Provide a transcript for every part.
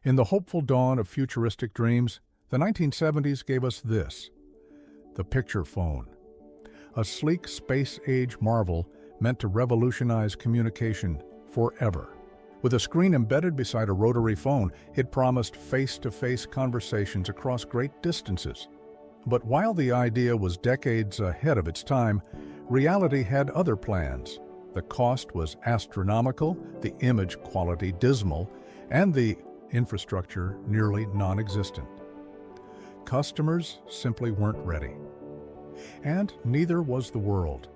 In the hopeful dawn of futuristic dreams, the 1970s gave us this: the picture phone. A sleek space-age marvel meant to revolutionize communication forever. With a screen embedded beside a rotary phone, it promised face-to-face conversations across great distances. But while the idea was decades ahead of its time, reality had other plans. The cost was astronomical, the image quality dismal, and the infrastructure nearly non-existent. Customers simply weren't ready. And neither was the world.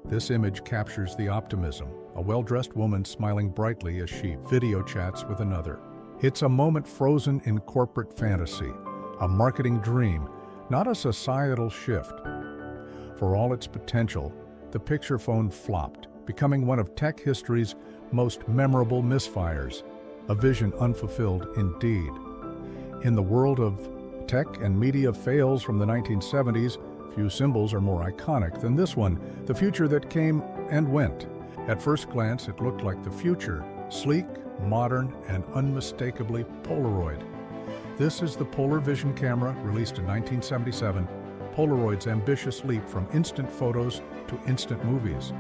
This image captures the optimism, a well-dressed woman smiling brightly as she video chats with another. It's a moment frozen in corporate fantasy, a marketing dream, not a societal shift. For all its potential, the picture phone flopped, becoming one of tech history's most memorable misfires, a vision unfulfilled indeed. In the world of tech and media fails from the 1970s, few symbols are more iconic than this one, the future that came and went. At first glance, it looked like the future, sleek, modern, and unmistakably Polaroid. This is the Polar Vision camera, released in 1977, Polaroid's ambitious leap from instant photos to instant movies.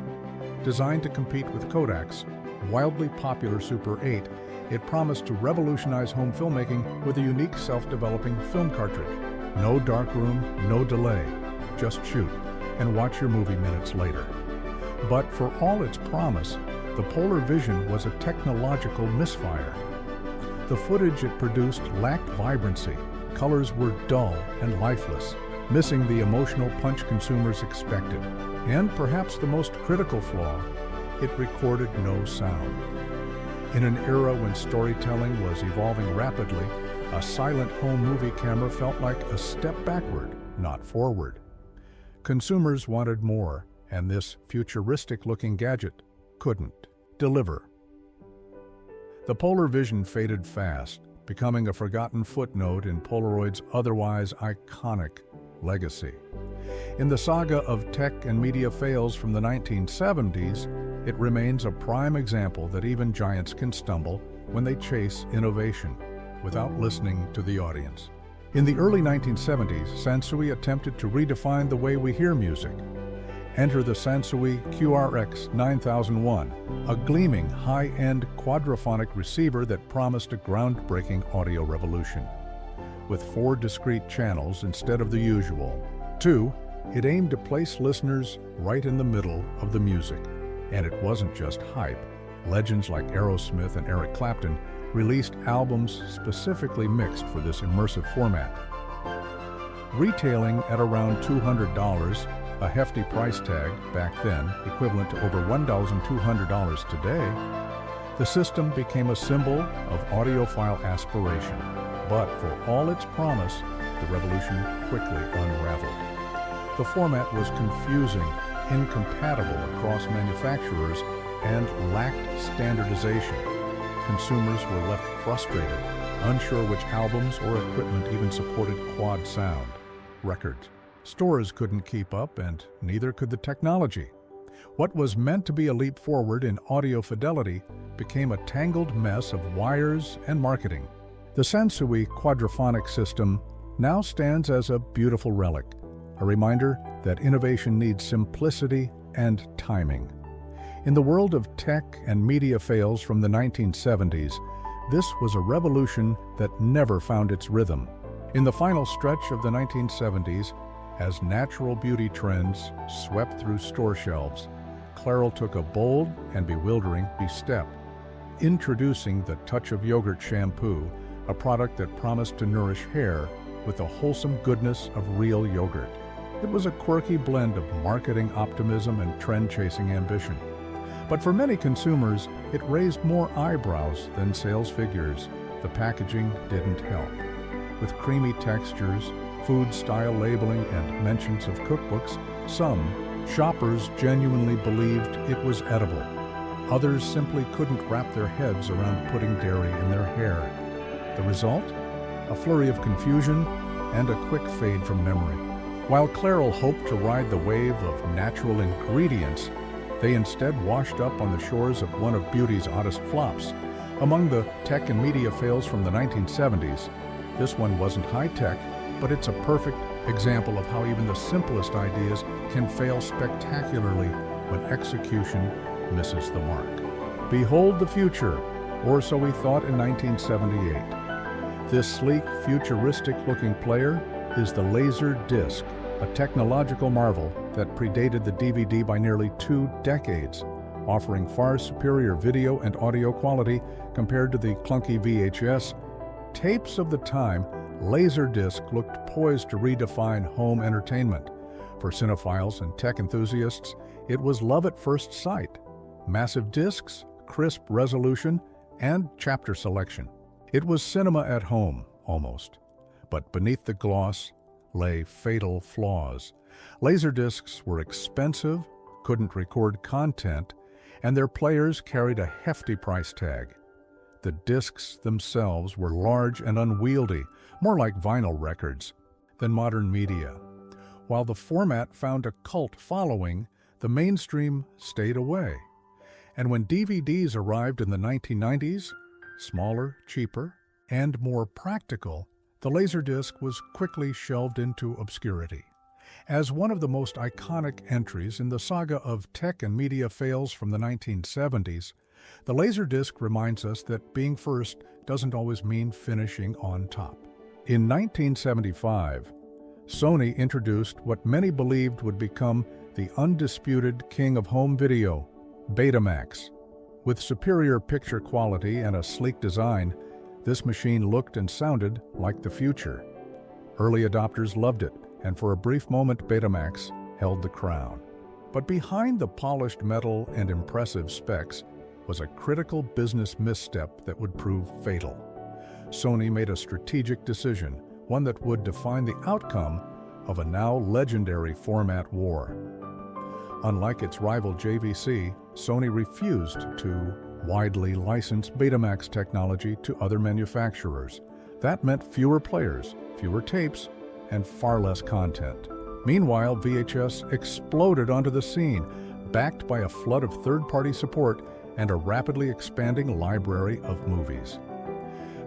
Designed to compete with Kodak's wildly popular Super 8, it promised to revolutionize home filmmaking with a unique self-developing film cartridge. No darkroom, no delay. Just shoot and watch your movie minutes later. But for all its promise, the Polar Vision was a technological misfire. The footage it produced lacked vibrancy. Colors were dull and lifeless, missing the emotional punch consumers expected. And perhaps the most critical flaw, it recorded no sound. In an era when storytelling was evolving rapidly, a silent home movie camera felt like a step backward, not forward. Consumers wanted more, and this futuristic-looking gadget couldn't deliver. The Polar Vision faded fast, becoming a forgotten footnote in Polaroid's otherwise iconic legacy. In the saga of tech and media fails from the 1970s, it remains a prime example that even giants can stumble when they chase innovation without listening to the audience. In the early 1970s, Sansui attempted to redefine the way we hear music. Enter the Sansui QRX 9001, a gleaming, high-end quadraphonic receiver that promised a groundbreaking audio revolution. With 4 discrete channels instead of the usual 2, it aimed to place listeners right in the middle of the music. And it wasn't just hype. Legends like Aerosmith and Eric Clapton released albums specifically mixed for this immersive format. Retailing at around $200, a hefty price tag back then, equivalent to over $1,200 today, the system became a symbol of audiophile aspiration. But for all its promise, the revolution quickly unraveled. The format was confusing, incompatible across manufacturers, and lacked standardization. Consumers were left frustrated, unsure which albums or equipment even supported quad sound. Records. Stores couldn't keep up, and neither could the technology. What was meant to be a leap forward in audio fidelity became a tangled mess of wires and marketing. The Sansui quadraphonic system now stands as a beautiful relic, a reminder that innovation needs simplicity and timing. In the world of tech and media fails from the 1970s, this was a revolution that never found its rhythm. In the final stretch of the 1970s, as natural beauty trends swept through store shelves, Clairol took a bold and bewildering step, introducing the Touch of Yogurt shampoo, a product that promised to nourish hair with the wholesome goodness of real yogurt. It was a quirky blend of marketing optimism and trend-chasing ambition. But for many consumers, it raised more eyebrows than sales figures. The packaging didn't help. With creamy textures, food-style labeling, and mentions of cookbooks, some shoppers genuinely believed it was edible. Others simply couldn't wrap their heads around putting dairy in their hair. The result? A flurry of confusion and a quick fade from memory. While Clairol hoped to ride the wave of natural ingredients, they instead washed up on the shores of one of beauty's oddest flops, Among the tech and media fails from the 1970s, this one wasn't high-tech, but it's a perfect example of how even the simplest ideas can fail spectacularly when execution misses the mark. Behold the future, or so we thought in 1978. This sleek, futuristic-looking player is the laser disc, a technological marvel that predated the DVD by nearly 2 decades, offering far superior video and audio quality compared to the clunky VHS tapes of the time. Laserdisc looked poised to redefine home entertainment. For cinephiles and tech enthusiasts, it was love at first sight. Massive discs, crisp resolution, and chapter selection. It was cinema at home, almost. But beneath the gloss lay fatal flaws. Laserdiscs were expensive, couldn't record content, and their players carried a hefty price tag. The discs themselves were large and unwieldy, more like vinyl records than modern media. While the format found a cult following, the mainstream stayed away. And when DVDs arrived in the 1990s, smaller, cheaper, and more practical, the Laserdisc was quickly shelved into obscurity. As one of the most iconic entries in the saga of tech and media fails from the 1970s, the Laserdisc reminds us that being first doesn't always mean finishing on top. In 1975, Sony introduced what many believed would become the undisputed king of home video, Betamax. With superior picture quality and a sleek design, this machine looked and sounded like the future. Early adopters loved it, and for a brief moment Betamax held the crown. But behind the polished metal and impressive specs was a critical business misstep that would prove fatal. Sony made a strategic decision, one that would define the outcome of a now legendary format war. Unlike its rival JVC, Sony refused to widely license Betamax technology to other manufacturers. That meant fewer players, fewer tapes, and far less content. Meanwhile, VHS exploded onto the scene, backed by a flood of third-party support and a rapidly expanding library of movies.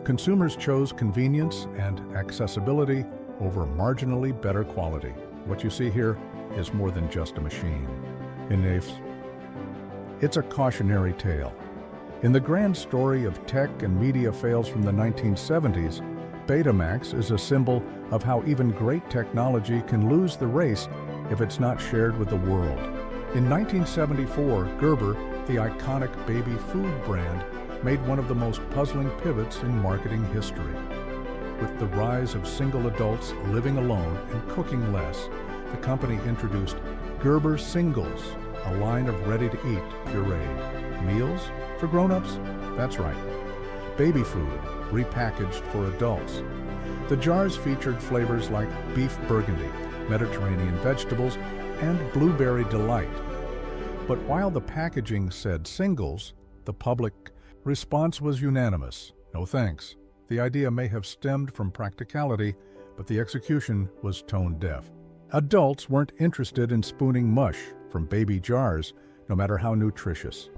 Consumers chose convenience and accessibility over marginally better quality. What you see here is more than just a machine. It's a cautionary tale. In the grand story of tech and media fails from the 1970s, Betamax is a symbol of how even great technology can lose the race if it's not shared with the world. In 1974, Gerber, the iconic baby food brand, made one of the most puzzling pivots in marketing history. With the rise of single adults living alone and cooking less, the company introduced Gerber Singles, a line of ready-to-eat pureed meals for grown-ups. That's right, baby food repackaged for adults. The jars featured flavors like beef burgundy, Mediterranean vegetables, and blueberry delight. But while the packaging said singles, the public response was unanimous. No thanks. The idea may have stemmed from practicality, but the execution was tone-deaf. Adults weren't interested in spooning mush from baby jars, no matter how nutritious.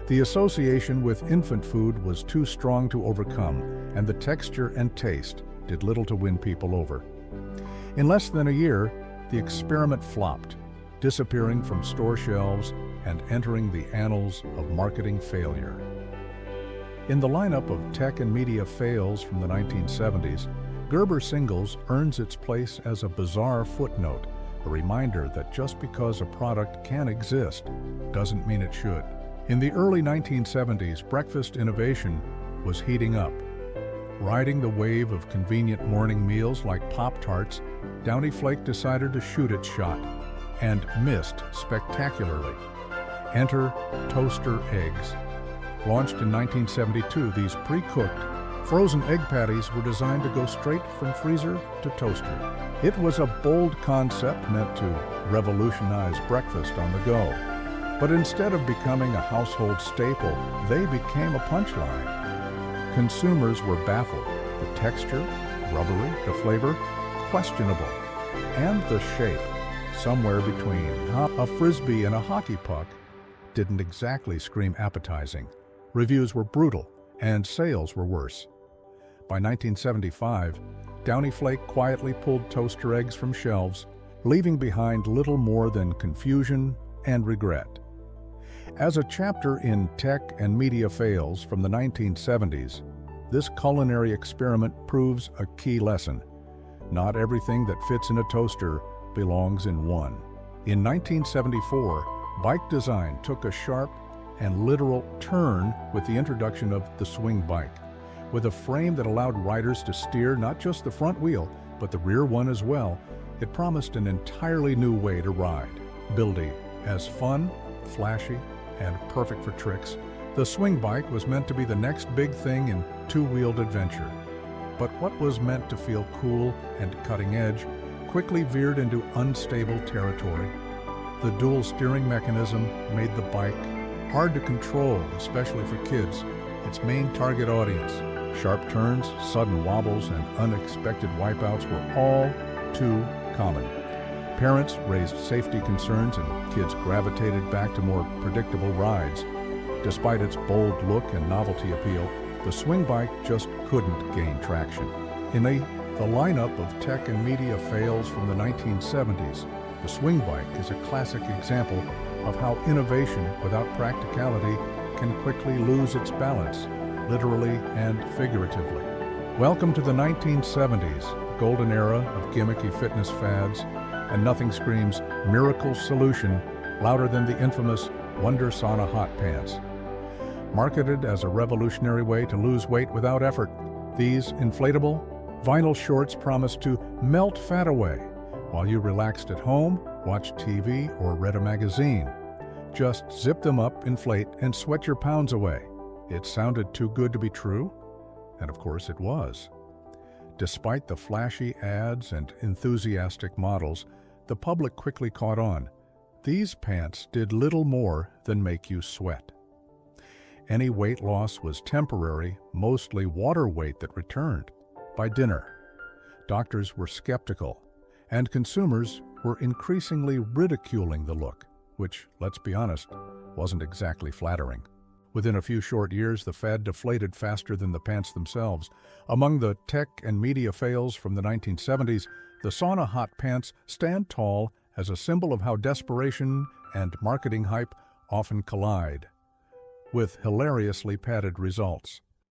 The association with infant food was too strong to overcome, and the texture and taste did little to win people over. In less than a year, the experiment flopped, disappearing from store shelves and entering the annals of marketing failure. In the lineup of tech and media fails from the 1970s, Gerber Singles earns its place as a bizarre footnote, a reminder that just because a product can exist doesn't mean it should. In the early 1970s, breakfast innovation was heating up. Riding the wave of convenient morning meals like Pop-Tarts, Downy Flake decided to shoot its shot, and missed spectacularly. Enter toaster eggs. Launched in 1972, these pre-cooked, frozen egg patties were designed to go straight from freezer to toaster. It was a bold concept meant to revolutionize breakfast on the go. But instead of becoming a household staple, they became a punchline. Consumers were baffled. The texture, rubbery, the flavor, questionable. And the shape, somewhere between a frisbee and a hockey puck, didn't exactly scream appetizing. Reviews were brutal, and sales were worse. By 1975, Downy Flake quietly pulled toaster eggs from shelves, leaving behind little more than confusion and regret. As a chapter in Tech and Media Fails from the 1970s, this culinary experiment proves a key lesson. Not everything that fits in a toaster belongs in one. In 1974, bike design took a sharp and literal turn with the introduction of the swing bike. With a frame that allowed riders to steer not just the front wheel, but the rear one as well, it promised an entirely new way to ride. Billed as fun, flashy, and perfect for tricks, the swing bike was meant to be the next big thing in two-wheeled adventure. But what was meant to feel cool and cutting edge quickly veered into unstable territory. The dual steering mechanism made the bike hard to control, especially for kids, its main target audience. Sharp turns, sudden wobbles, and unexpected wipeouts were all too common. Parents raised safety concerns and kids gravitated back to more predictable rides. Despite its bold look and novelty appeal, the swing bike just couldn't gain traction. In the lineup of tech and media fails from the 1970s, the swing bike is a classic example of how innovation without practicality can quickly lose its balance, literally and figuratively. Welcome to the 1970s, golden era of gimmicky fitness fads, and nothing screams miracle solution louder than the infamous Wonder Sauna hot pants. Marketed as a revolutionary way to lose weight without effort, these inflatable, vinyl shorts promise to melt fat away while you relaxed at home, watched TV, or read a magazine. Just zip them up, inflate, and sweat your pounds away. It sounded too good to be true, and of course it was. Despite the flashy ads and enthusiastic models, the public quickly caught on. These pants did little more than make you sweat. Any weight loss was temporary, mostly water weight that returned. By dinner, doctors were skeptical, and consumers were increasingly ridiculing the look, which, let's be honest, wasn't exactly flattering. Within a few short years, the fad deflated faster than the pants themselves. Among the tech and media fails from the 1970s, the sauna hot pants stand tall as a symbol of how desperation and marketing hype often collide, with hilariously padded results.